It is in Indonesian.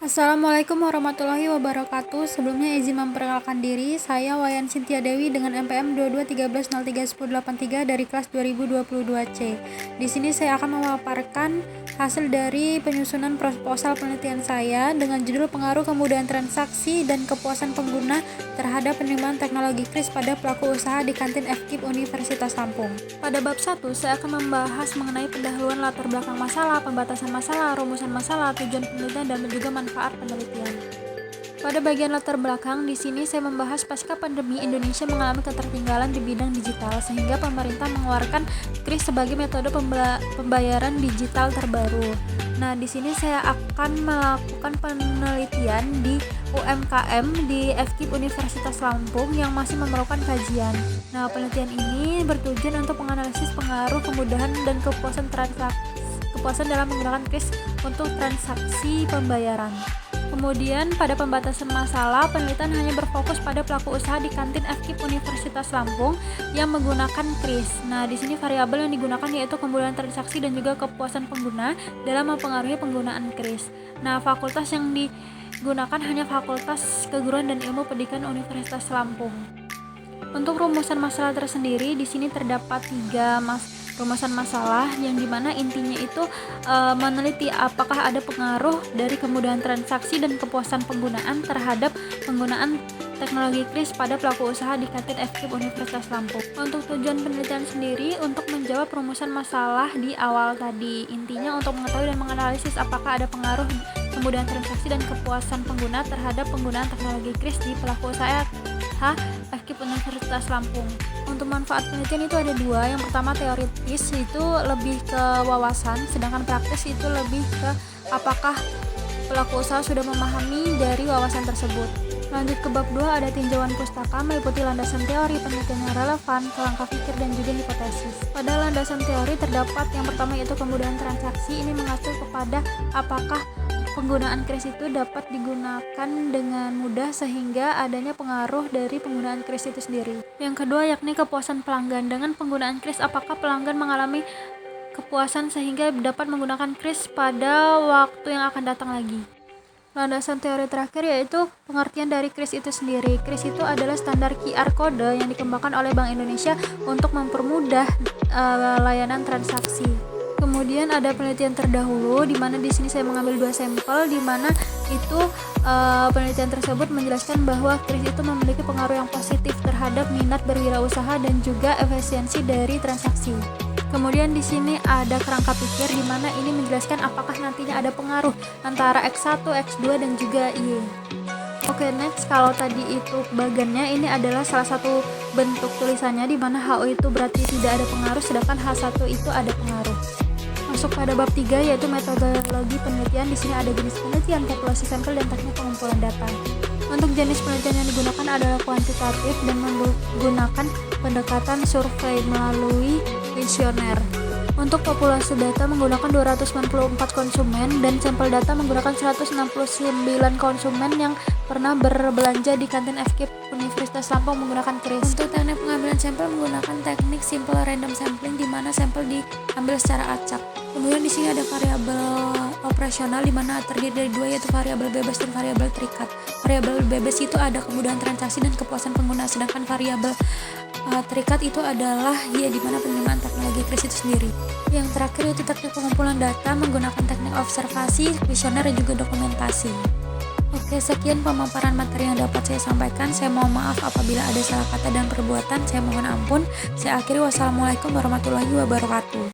Assalamualaikum warahmatullahi wabarakatuh. Sebelumnya izin memperkenalkan diri, saya Wayan Cynthia Dewi dengan NPM 2213031083 dari kelas 2022C. Di sini saya akan memaparkan hasil dari penyusunan proposal penelitian saya dengan judul pengaruh kemudahan transaksi dan kepuasan pengguna terhadap penerimaan teknologi KRIS pada pelaku usaha di kantin FKIP Universitas Lampung. Pada bab 1, saya akan membahas mengenai pendahuluan latar belakang masalah, pembatasan masalah, rumusan masalah, tujuan penelitian, dan juga manfaat penelitian. Pada bagian latar belakang, di sini saya membahas pasca pandemi Indonesia mengalami ketertinggalan di bidang digital sehingga pemerintah mengeluarkan KRIS sebagai metode pembayaran digital terbaru. Nah, di sini saya akan melakukan penelitian di UMKM di FKIP Universitas Lampung yang masih memerlukan kajian. Nah, penelitian ini bertujuan untuk menganalisis pengaruh, kemudahan, dan kepuasan dalam menggunakan KRIS untuk transaksi pembayaran. Kemudian pada pembatasan masalah, penelitian hanya berfokus pada pelaku usaha di kantin FKIP Universitas Lampung yang menggunakan KRIS. Nah, di sini variabel yang digunakan yaitu kemudahan transaksi dan juga kepuasan pengguna dalam mempengaruhi penggunaan KRIS. Nah, fakultas yang digunakan hanya Fakultas Keguruan dan Ilmu Pendidikan Universitas Lampung. Untuk rumusan masalah tersendiri, di sini terdapat 3 rumusan masalah yang dimana intinya itu meneliti apakah ada pengaruh dari kemudahan transaksi dan kepuasan penggunaan terhadap penggunaan teknologi KRIS pada pelaku usaha di kantin FKIP Universitas Lampung. Untuk tujuan penelitian sendiri untuk menjawab rumusan masalah di awal tadi, intinya untuk mengetahui dan menganalisis apakah ada pengaruh kemudahan transaksi dan kepuasan pengguna terhadap penggunaan teknologi KRIS di pelaku usaha FKIP Universitas Lampung. Untuk manfaat penelitian itu ada 2. Yang pertama teoritis, itu lebih ke wawasan, sedangkan praktis itu lebih ke apakah pelaku usaha sudah memahami dari wawasan tersebut. Lanjut ke bab 2, ada tinjauan pustaka meliputi landasan teori, penelitian yang relevan, kerangka pikir, dan juga hipotesis. Pada landasan teori terdapat yang pertama yaitu kemudahan transaksi. Ini mengacu kepada apakah penggunaan KRIS itu dapat digunakan dengan mudah sehingga adanya pengaruh dari penggunaan KRIS itu sendiri. Yang kedua yakni kepuasan pelanggan. Dengan penggunaan KRIS, apakah pelanggan mengalami kepuasan sehingga dapat menggunakan KRIS pada waktu yang akan datang lagi. Landasan teori terakhir yaitu pengertian dari KRIS itu sendiri. KRIS itu adalah standar QR Code yang dikembangkan oleh Bank Indonesia untuk mempermudah layanan transaksi. Kemudian ada penelitian terdahulu, di mana di sini saya mengambil 2 sampel, di mana itu penelitian tersebut menjelaskan bahwa KRIS itu memiliki pengaruh yang positif terhadap minat berwirausaha dan juga efisiensi dari transaksi. Kemudian di sini ada kerangka pikir, di mana ini menjelaskan apakah nantinya ada pengaruh antara X1, X2, dan juga Y. Oke, next, kalau tadi itu bagannya, ini adalah salah satu bentuk tulisannya di mana HO itu berarti tidak ada pengaruh, sedangkan H1 itu ada pengaruh. Masuk pada bab 3 yaitu metodologi penelitian. Di sini ada jenis penelitian, populasi sampel, dan teknik pengumpulan data. Untuk jenis penelitian yang digunakan adalah kuantitatif dan menggunakan pendekatan survei melalui kuesioner. Untuk populasi data menggunakan 294 konsumen dan sampel data menggunakan 169 konsumen yang pernah berbelanja di kantin FKIP Universitas Lampung menggunakan KRIS. Untuk teknik pengambilan sampel menggunakan teknik simple random sampling, di mana sampel diambil secara acak. Kemudian di sini ada variabel operasional, di mana terdiri dari 2 yaitu variabel bebas dan variabel terikat. Variabel bebas itu ada kemudahan transaksi dan kepuasan pengguna, sedangkan variabel terikat itu adalah di mana penerimaan teknologi KRIS itu sendiri. Yang terakhir yaitu teknik pengumpulan data menggunakan teknik observasi, kuesioner, dan juga dokumentasi. Oke, sekian pemaparan materi yang dapat saya sampaikan. Saya mohon maaf apabila ada salah kata dan perbuatan, saya mohon ampun. Saya akhiri, wassalamualaikum warahmatullahi wabarakatuh.